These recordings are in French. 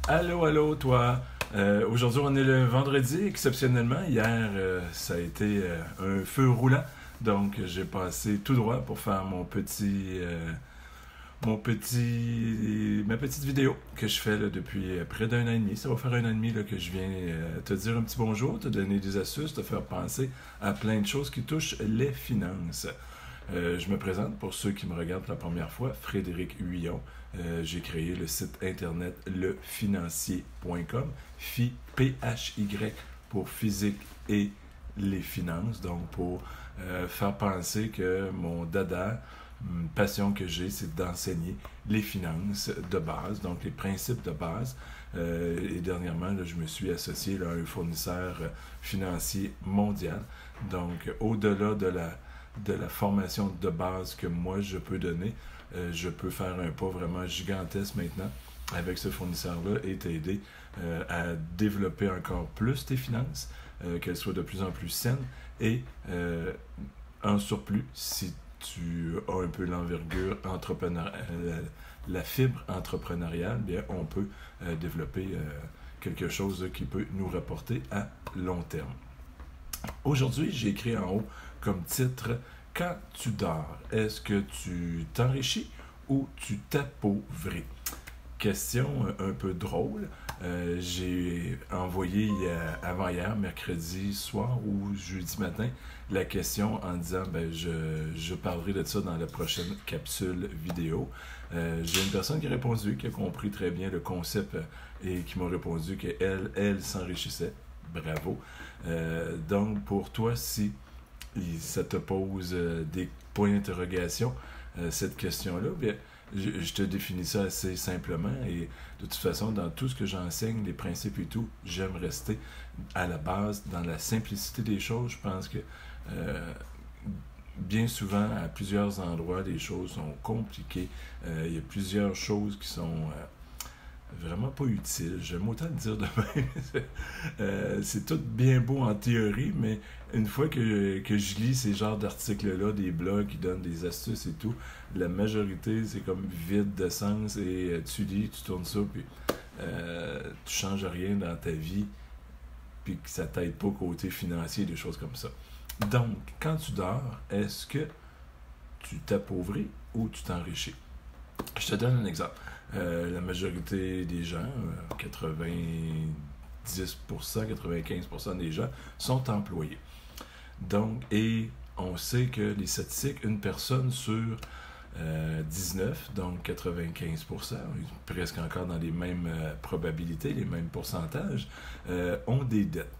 Allô, allô, toi. Aujourd'hui, on est le vendredi, exceptionnellement. Hier, ça a été un feu roulant. Donc, j'ai passé tout droit pour faire ma petite vidéo que je fais là, depuis près d'un an et demi. Ça va faire un an et demi là, que je viens te dire un petit bonjour, te donner des astuces, te faire penser à plein de choses qui touchent les finances. Je me présente pour ceux qui me regardent pour la première fois, Frédéric Huillon. J'ai créé le site internet lefinancier.com, P-H-Y pour physique et les finances, donc pour faire penser que mon dada, une passion que j'ai, c'est d'enseigner les finances de base, donc les principes de base. Et dernièrement, là, je me suis associé là, à un fournisseur financier mondial. Donc, au-delà de la formation de base que moi, je peux donner, je peux faire un pas vraiment gigantesque maintenant avec ce fournisseur-là et t'aider à développer encore plus tes finances, qu'elles soient de plus en plus saines et en surplus, si tu as un peu l'envergure la fibre entrepreneuriale, bien, on peut développer quelque chose qui peut nous rapporter à long terme. Aujourd'hui, j'ai écrit en haut comme titre « Quand tu dors, est-ce que tu t'enrichis ou tu t'appauvris ?» Question un peu drôle. J'ai envoyé avant-hier, mercredi soir ou jeudi matin, la question en disant je parlerai de ça dans la prochaine capsule vidéo. J'ai une personne qui a répondu, qui a compris très bien le concept et qui m'a répondu qu'elle s'enrichissait. Bravo. Donc, pour toi, si ça te pose des points d'interrogation, cette question-là, bien, je te définis ça assez simplement et de toute façon, dans tout ce que j'enseigne, les principes et tout, j'aime rester à la base, dans la simplicité des choses. Je pense que bien souvent, à plusieurs endroits, les choses sont compliquées. Il y a plusieurs choses qui sont vraiment pas utiles. J'aime autant le dire de même. C'est tout bien beau en théorie, mais une fois que je lis ces genres d'articles-là, des blogs qui donnent des astuces et tout, la majorité, c'est comme vide de sens et tu lis, tu tournes ça, puis tu changes rien dans ta vie, puis que ça t'aide pas côté financier, des choses comme ça. Donc, quand tu dors, est-ce que tu t'appauvris ou tu t'enrichis? Je te donne un exemple. La majorité des gens, 90%, 95% des gens, sont employés. Donc, et on sait que les statistiques, une personne sur 19, donc 95%, presque encore dans les mêmes probabilités, les mêmes pourcentages, ont des dettes.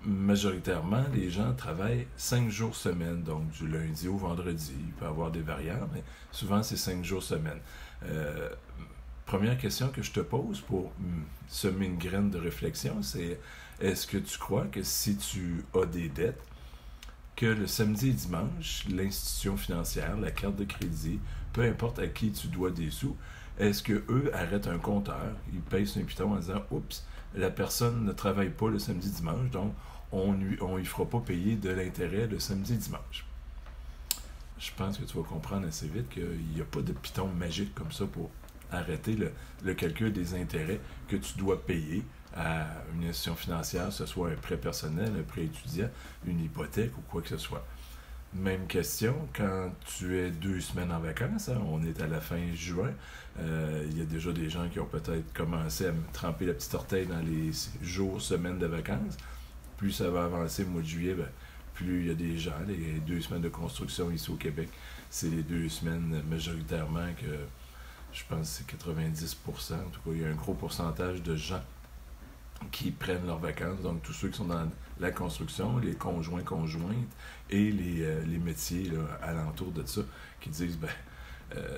Majoritairement, les gens travaillent 5 jours semaine, donc du lundi au vendredi. Il peut y avoir des variantes, mais souvent c'est 5 jours semaine. Première question que je te pose pour semer une graine de réflexion, c'est est-ce que tu crois que si tu as des dettes, que le samedi et dimanche, l'institution financière, la carte de crédit, peu importe à qui tu dois des sous, est-ce qu'eux arrêtent un compteur, ils payent sur un piton en disant « Oups, la personne ne travaille pas le samedi-dimanche, donc on ne lui fera pas payer de l'intérêt le samedi-dimanche. » Je pense que tu vas comprendre assez vite qu'il n'y a pas de piton magique comme ça pour arrêter le calcul des intérêts que tu dois payer à une institution financière, que ce soit un prêt personnel, un prêt étudiant, une hypothèque ou quoi que ce soit. Même question quand tu es 2 semaines en vacances, hein, on est à la fin juin, il y a déjà des gens qui ont peut-être commencé à tremper la petite orteille dans les jours, semaines de vacances. Plus ça va avancer au mois de juillet, plus il y a des gens, les 2 semaines de construction ici au Québec, c'est les 2 semaines majoritairement que je pense que c'est 90%, en tout cas il y a un gros pourcentage de gens qui prennent leurs vacances, donc tous ceux qui sont dans la construction, les conjoints, conjointes et les métiers là, alentour de ça, qui disent,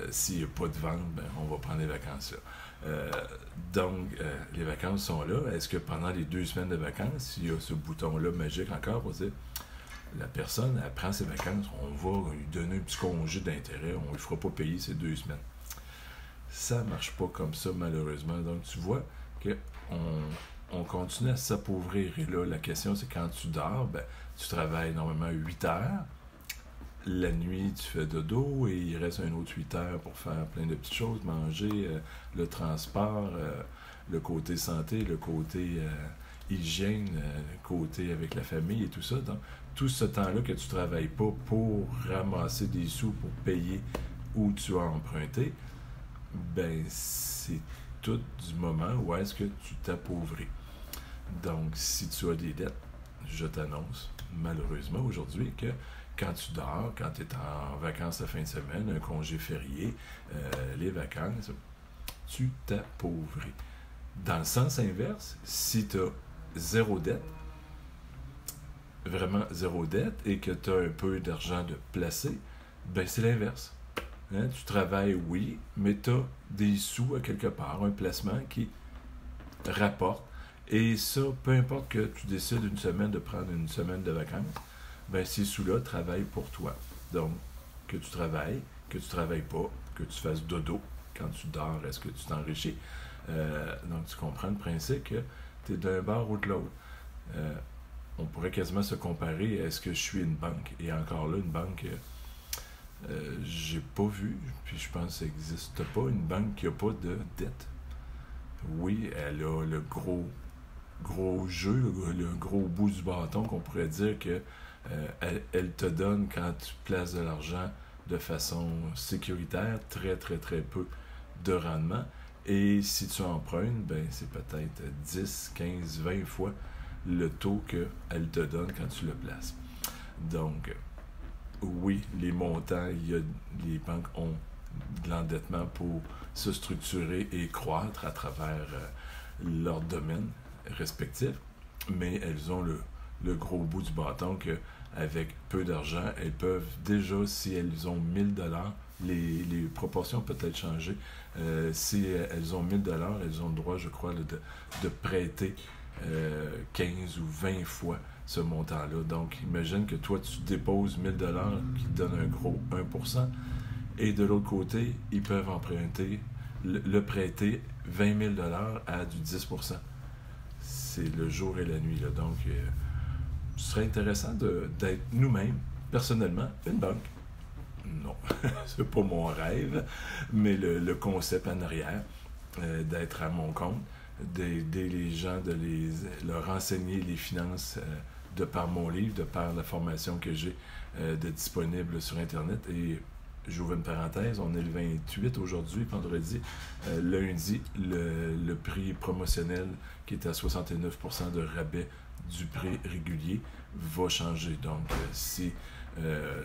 s'il n'y a pas de vente, on va prendre les vacances là. Donc, les vacances sont là. Est-ce que pendant les 2 semaines de vacances, il y a ce bouton-là magique encore pour dire, la personne, elle prend ses vacances, on va lui donner un petit congé d'intérêt, on ne lui fera pas payer ces 2 semaines. Ça ne marche pas comme ça, malheureusement. Donc, tu vois qu'on continue à s'appauvrir. Et là, la question, c'est quand tu dors, tu travailles normalement 8 heures. la nuit, tu fais dodo et il reste un autre 8 heures pour faire plein de petites choses, manger, le transport, le côté santé, le côté hygiène, le côté avec la famille et tout ça. Donc, tout ce temps-là que tu ne travailles pas pour ramasser des sous pour payer où tu as emprunté, ben c'est tout du moment où est-ce que tu t'appauvris. Donc, si tu as des dettes, je t'annonce, malheureusement, aujourd'hui, que quand tu dors, quand tu es en vacances la fin de semaine, un congé férié, les vacances, tu t'appauvris. Dans le sens inverse, si tu as zéro dette, vraiment zéro dette, et que tu as un peu d'argent de placer, ben c'est l'inverse. Hein? Tu travailles, oui, mais tu as des sous à quelque part, un placement qui rapporte. Et ça, peu importe que tu décides une semaine de prendre une semaine de vacances, ben ces sous-là travaillent pour toi. Donc, que tu travailles pas, que tu fasses dodo quand tu dors, est-ce que tu t'enrichis? Donc, tu comprends le principe que tu es d'un bord ou de l'autre. On pourrait quasiment se comparer, est-ce que je suis une banque? Et encore là, une banque, j'ai pas vu, puis je pense que ça n'existe pas, une banque qui n'a pas de dette. Oui, elle a le gros jeu, le gros bout du bâton qu'on pourrait dire que elle te donne quand tu places de l'argent de façon sécuritaire, très très très peu de rendement. Et si tu empruntes, ben c'est peut-être 10, 15, 20 fois le taux qu'elle te donne quand tu le places. Donc, oui, les montants, les banques ont de l'endettement pour se structurer et croître à travers leur domaine respectif, mais elles ont le gros bout du bâton qu'avec peu d'argent, elles peuvent déjà, si elles ont 1000$, les proportions peuvent peut-être changer. Si elles ont 1000$, elles ont le droit, je crois, de prêter 15 ou 20 fois ce montant-là. Donc, imagine que toi, tu déposes 1000$ qui te donne un gros 1%, et de l'autre côté, ils peuvent emprunter, le prêter 20 000$ à du 10%. C'est le jour et la nuit, là. Donc, ce serait intéressant d'être nous-mêmes, personnellement, une banque. Non, c'est pas mon rêve, mais le concept en arrière, d'être à mon compte, d'aider les gens, de leur enseigner les finances de par mon livre, de par la formation que j'ai de disponible sur Internet. Et j'ouvre une parenthèse, on est le 28 aujourd'hui, vendredi. Lundi, le prix promotionnel qui est à 69% de rabais du prix régulier va changer. Donc, si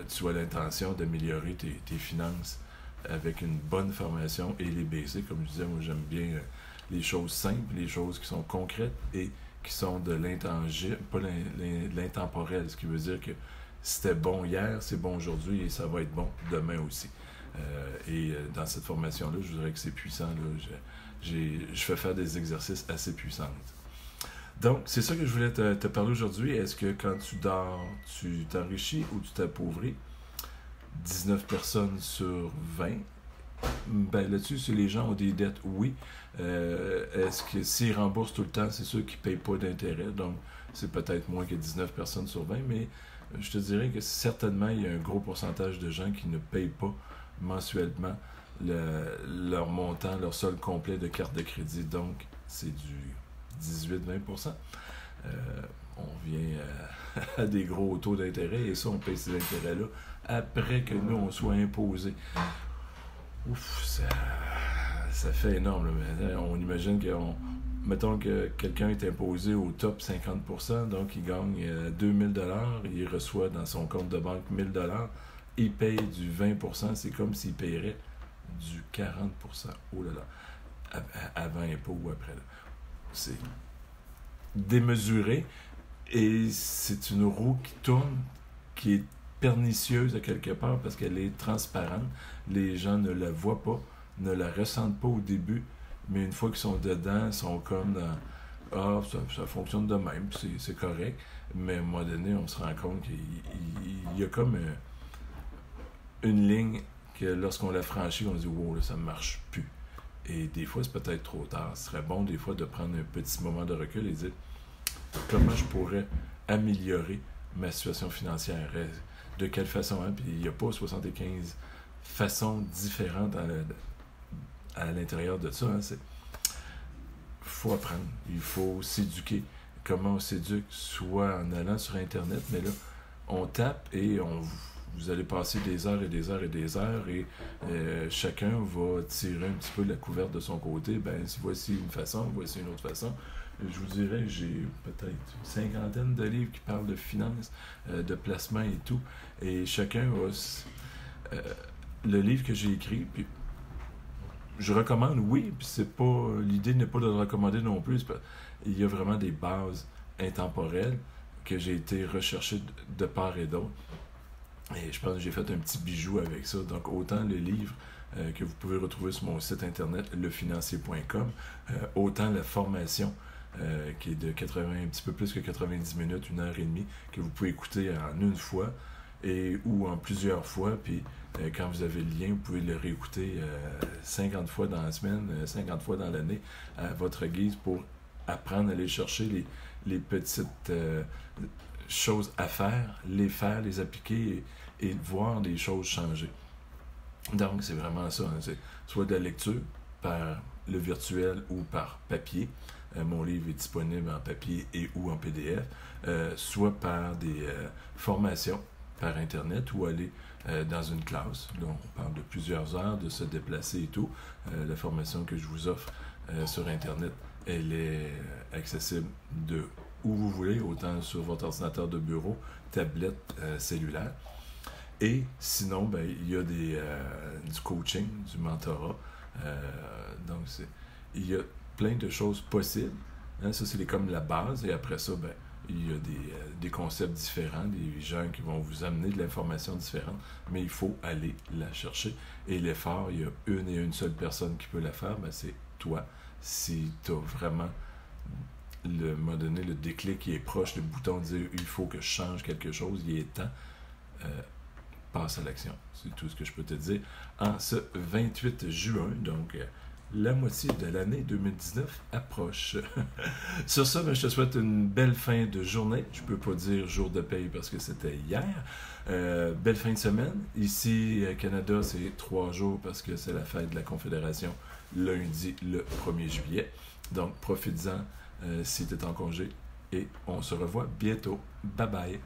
tu as l'intention d'améliorer tes finances avec une bonne formation et les basics, comme je disais, moi j'aime bien les choses simples, les choses qui sont concrètes et qui sont de l'intangible, pas l'intemporel, ce qui veut dire que c'était bon hier, c'est bon aujourd'hui et ça va être bon demain aussi. Et dans cette formation-là, je dirais que c'est puissant. Là. Je fais faire des exercices assez puissants. Donc, c'est ça que je voulais te parler aujourd'hui. Est-ce que quand tu dors, tu t'enrichis ou tu t'appauvris? 19 personnes sur 20. Ben, là-dessus, si les gens ont des dettes, oui. Est-ce que s'ils remboursent tout le temps, c'est sûr qu'ils ne payent pas d'intérêt. Donc, c'est peut-être moins que 19 personnes sur 20, mais je te dirais que certainement, il y a un gros pourcentage de gens qui ne payent pas mensuellement leur montant, leur solde complet de carte de crédit. Donc, c'est du 18-20%. On vient à des gros taux d'intérêt et ça, on paye ces intérêts-là après que nous, on soit imposés. Ouf, ça fait énorme. Mais on imagine mettons que quelqu'un est imposé au top 50%, donc il gagne 2000$, il reçoit dans son compte de banque 1000$, il paye du 20%, c'est comme s'il paierait du 40%. Oh là là, avant impôt ou après. Là. C'est démesuré et c'est une roue qui tourne, qui est pernicieuse à quelque part parce qu'elle est transparente. Les gens ne la voient pas, ne la ressentent pas au début, mais une fois qu'ils sont dedans, ils sont comme dans « Ah, ça fonctionne de même, c'est correct », mais à un moment donné, on se rend compte qu'il y a comme une ligne que lorsqu'on la franchit, on se dit « Wow, là, ça ne marche plus ». Et des fois, c'est peut-être trop tard. Ce serait bon, des fois, de prendre un petit moment de recul et dire comment je pourrais améliorer ma situation financière. de quelle façon, hein? Puis il n'y a pas 75 façons différentes à l'intérieur de ça. Hein? Faut apprendre, il faut s'éduquer. Comment on s'éduque? Soit en allant sur Internet, mais là, on tape et vous allez passer des heures et des heures et des heures et chacun va tirer un petit peu la couverte de son côté. Ben, voici une façon, voici une autre façon. Je vous dirais que j'ai peut-être une cinquantaine de livres qui parlent de finances, de placement et tout. Et chacun a le livre que j'ai écrit, puis je recommande, oui, puis l'idée n'est pas de le recommander non plus. Il y a vraiment des bases intemporelles que j'ai été rechercher de part et d'autre. Et je pense que j'ai fait un petit bijou avec ça. Donc, autant le livre que vous pouvez retrouver sur mon site internet, lefinancier.com, autant la formation qui est de un petit peu plus que 90 minutes, 1h30, que vous pouvez écouter en une fois ou en plusieurs fois. Puis, quand vous avez le lien, vous pouvez le réécouter 50 fois dans la semaine, 50 fois dans l'année, à votre guise pour apprendre à aller chercher les petites choses à faire, les appliquer et voir les choses changer. Donc, c'est vraiment ça. Hein, c'est soit de la lecture par le virtuel ou par papier. Mon livre est disponible en papier et ou en PDF. Soit par des formations par Internet ou aller dans une classe. Donc, on parle de plusieurs heures, de se déplacer et tout. La formation que je vous offre sur Internet, elle est accessible de où vous voulez, autant sur votre ordinateur de bureau, tablette, cellulaire. Et sinon, ben, il y a du coaching, du mentorat. Donc, il y a plein de choses possibles. Hein, ça, c'est comme la base. Et après ça, ben, il y a des concepts différents, des gens qui vont vous amener de l'information différente, mais il faut aller la chercher. Et l'effort, il y a une seule personne qui peut la faire, ben, c'est toi. Si tu as vraiment m'a donné le déclic qui est proche, le bouton de dire il faut que je change quelque chose, il est temps, passe à l'action. C'est tout ce que je peux te dire. En ce 28 juin, donc la moitié de l'année 2019 approche. Sur ça, ben, je te souhaite une belle fin de journée. Je peux pas dire jour de paye parce que c'était hier. Belle fin de semaine. Ici, au Canada, c'est 3 jours parce que c'est la fête de la Confédération lundi, le 1er juillet. Donc, profites-en si tu es en congé et on se revoit bientôt. Bye bye!